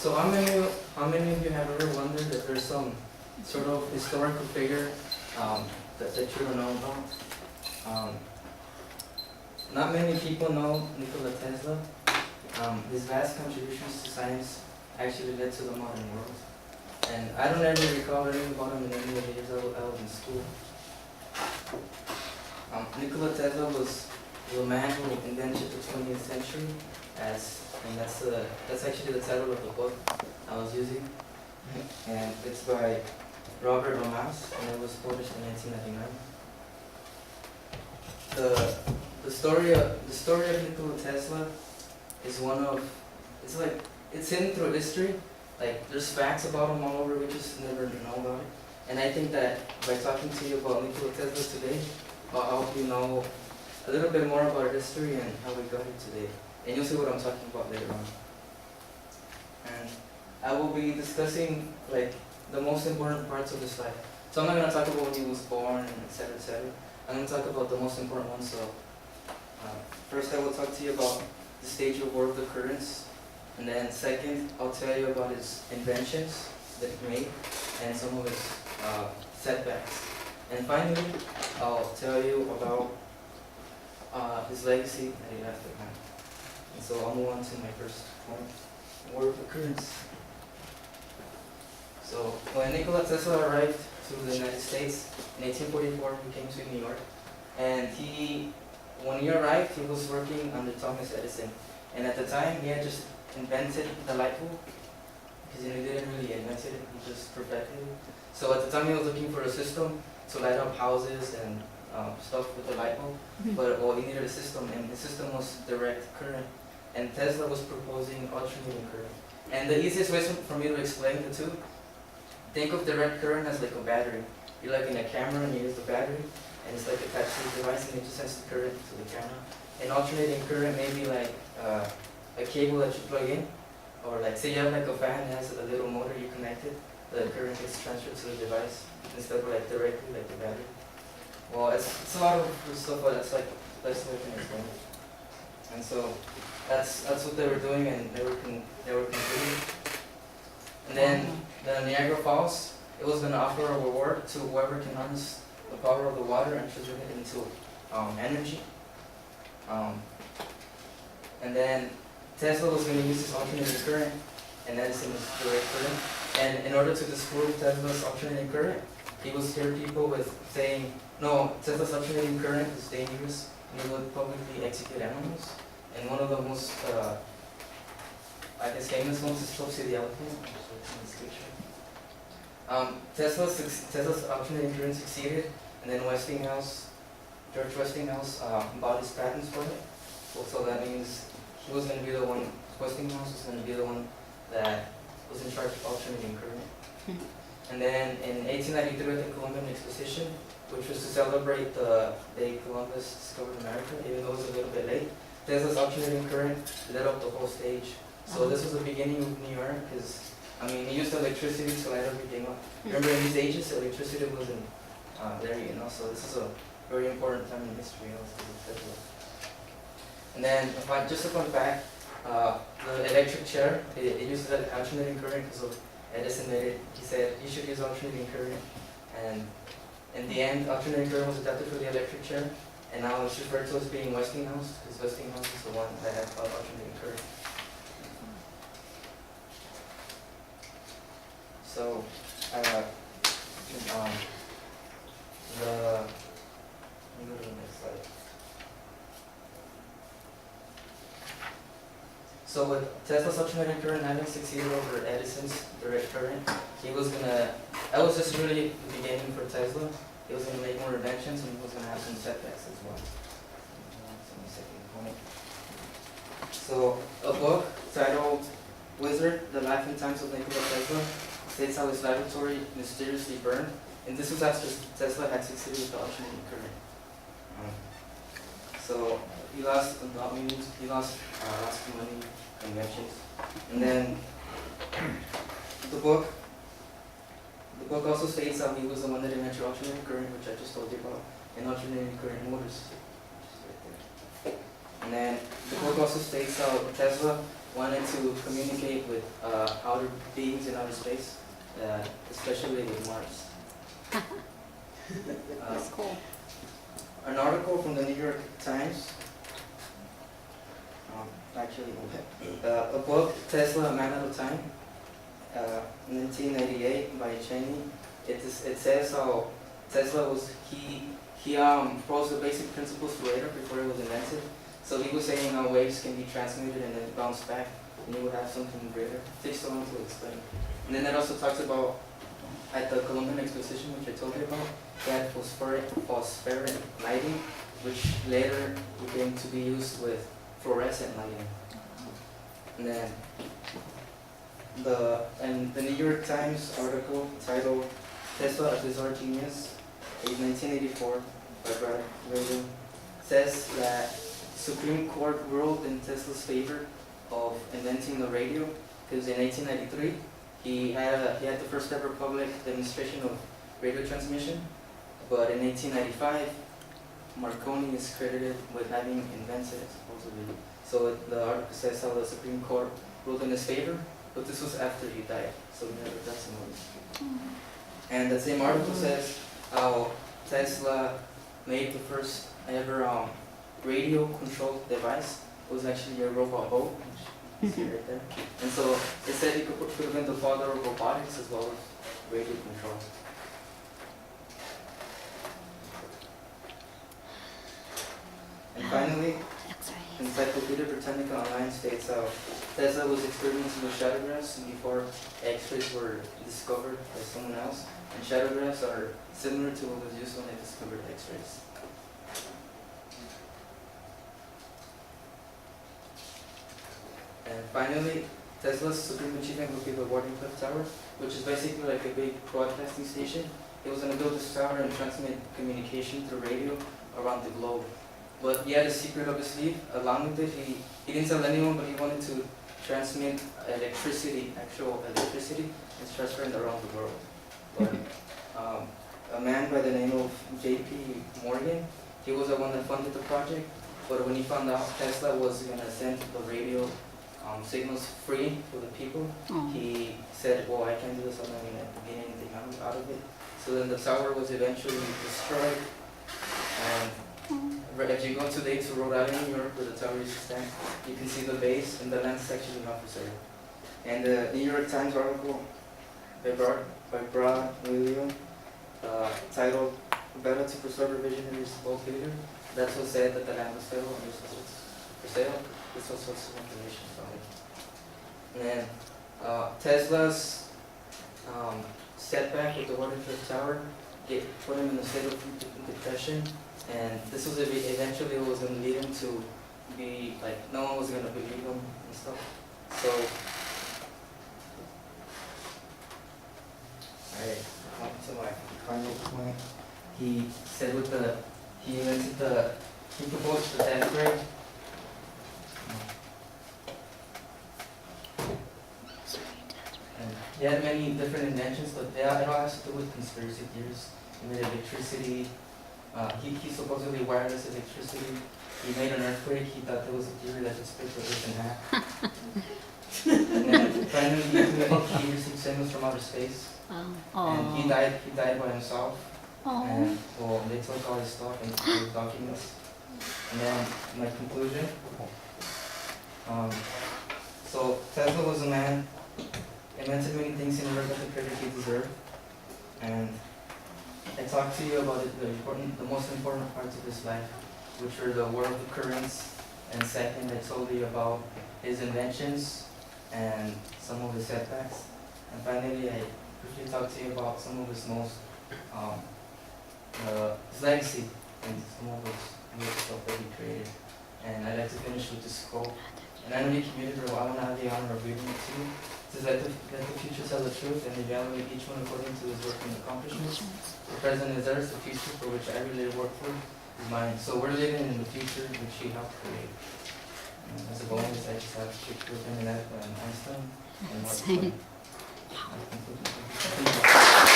So how many of you have ever wondered if there's some sort of historical figure that you don't know about? Not many people know Nikola Tesla. His vast contributions to science actually led to the modern world. And I don't ever recall reading about him in any of the years I was in school. Nikola Tesla was the man who invented the 20th century, and that's actually the title of the book I was using. And it's by Robert Lamas, and it was published in 1999. The story of Nikola Tesla is it's hidden through history. Like, there's facts about him all over, we just never know about it. And I think that by talking to you about Nikola Tesla today, I'll help you know a little bit more about history and how we got here today. And you'll see what I'm talking about later on. And I will be discussing like the most important parts of his life. So I'm not going to talk about when he was born and etc. etc. I'm going to talk about the most important ones. So first I will talk to you about the stage of world occurrence. And then second, I'll tell you about his inventions that he made and some of his setbacks. And finally, I'll tell you about his legacy that he left behind. And so I'll move on to my first point, world occurrence. So when Nikola Tesla arrived to the United States in 1844, he came to New York. And when he arrived, he was working under Thomas Edison. And at the time, he had just invented the light bulb, because he didn't really invent it, he just perfected it. So at the time he was looking for a system to light up houses and stuff with the light bulb, but he needed a system, and the system was direct current, and Tesla was proposing alternating current. And the easiest way for me to explain the two, think of direct current as like a battery. You're like in a camera and you use the battery, and it's like attached to the device and it just sends the current to the camera. And alternating current may be like a cable that you plug in, or like say you have like a fan that has a little motor you connect it, the current gets transferred to the device instead of like directly like the battery. Well, it's a lot of good stuff, but that's like the best way I can explain it. And so that's what they were doing, and they were concluding. And then the Niagara Falls, it was going to offer a reward to whoever can harness the power of the water and transform it into energy. And then Tesla was going to use this alternating current, and Edison was direct current. And in order to disprove Tesla's alternating current, he would scare people with saying, no, Tesla's alternating current is dangerous, and he would publicly execute animals. And one of the most, famous ones is Topsy the elephant, in this picture. Tesla's alternating current succeeded, and then George Westinghouse bought his patents for it. So that means he was going to be the one, Westinghouse was going to be the one that was in charge of alternating current. And then in 1893 at the Columbian Exposition, which was to celebrate the day Columbus discovered America, even though it was a little bit late, Tesla's alternating current lit up the whole stage. So this was the beginning of New York, because he used electricity to light everything up. Remember, in these ages, electricity wasn't there, so this is a very important time in history, Tesla. And then, just a fun fact, the electric chair, it uses alternating current because of Edison made it. He said you should use alternating current, and in the end, alternating current was adapted for the electric chair, and now it's referred to as being Westinghouse, because Westinghouse is the one that had alternating current. So, let me go to the next slide. So with Tesla's alternating current having succeeded over Edison's direct current, that was just really the beginning for Tesla. He was going to make more inventions, and he was going to have some setbacks as well. So a book titled Wizard, The Life and Times of Nikola Tesla states how his laboratory mysteriously burned, and this was after Tesla had succeeded with the alternating current. So he lost lots of money, inventions, and then the book also states how he was the one that invented alternating current, which I just told you about, and alternating current motors, which is right there. And then the book also states how Tesla wanted to communicate with outer beings in outer space, especially with Mars. That's cool. An article from the New York Times, actually, a book, Tesla, A Man at a Time, 1998 by Cheney. It says how Tesla was, he proposed the basic principles for radar before it was invented. So he was saying how waves can be transmitted and then bounce back, and you would have something greater. It takes so long to explain. And then it also talks about, at the Columbian Exposition, which I told you about, they had phosphoric lighting, which later became to be used with fluorescent lighting. And then the New York Times article titled Tesla, a Bizarre Genius, 1984, by Brad William, says that Supreme Court ruled in Tesla's favor of inventing the radio, because in 1893 he had the first ever public demonstration of radio transmission, but in 1895 Marconi is credited with having invented it, supposedly. So the article says how the Supreme Court ruled in his favor, but this was after he died, so we never got to know this. And the same article says how Tesla made the first ever radio controlled device. It was actually a robot boat, which you see right there. And so it said he could have been the father of robotics as well as radio control. And finally, Encyclopedia Britannica Online states how Tesla was experimenting with shadowgraphs before X-rays were discovered by someone else. And shadowgraphs are similar to what was used when they discovered X-rays. And finally, Tesla's supreme achievement would be the Wardenclyffe Tower, which is basically like a big broadcasting station. He was going to build this tower and transmit communication through radio around the globe. But he had a secret up his sleeve. Along with it, he didn't tell anyone, but he wanted to transmit electricity, actual electricity, and transfer it around the world. But a man by the name of J.P. Morgan, he was the one that funded the project. But when he found out Tesla was going to send the radio signals free for the people, he said, well, I can't do this, I'm not going to get anything out of it. So then the tower was eventually destroyed. And if you go today to Rhode Island, New York, where the tower used to stand, you can see the base, and the land is actually not for sale. And the New York Times article by Brad William, titled "Better to Preserve a Visionary's Bold Leader," that's what said that the land was sale, and this was for sale. This was some information about it. And then Tesla's setback with the Wardenclyffe Tower put him in a state of depression. And this was eventually was going to lead him to be like, no one was going to believe him and stuff. So, alright, on to my final point. He said he proposed the death ray. And he had many different inventions, but it all has to do with conspiracy theories. He made electricity. He supposedly wireless electricity. He made an earthquake. He thought there was a theory that could split the earth in half. And then finally, he received signals from outer space. And he died by himself. And well, they took all his stuff and his documents. And then my conclusion. So Tesla was a man, invented many things in order to get the credit he deserved. And I talked to you about the most important parts of his life, which were the world occurrence, and second, I told you about his inventions and some of his setbacks. And finally, I briefly talked to you about some of his his legacy and some of his weird stuff that he created. And I'd like to finish with this quote. And I know you commuted for a while, and I have the honor of reading it to you. It says, let the future tell the truth and evaluate each one according to his work and accomplishments. The present is theirs, the future for which I really work for is mine. So we're living in the future which he helped create. And as a bonus, I just have a picture of him and Einstein and Mark Twain. Thank you.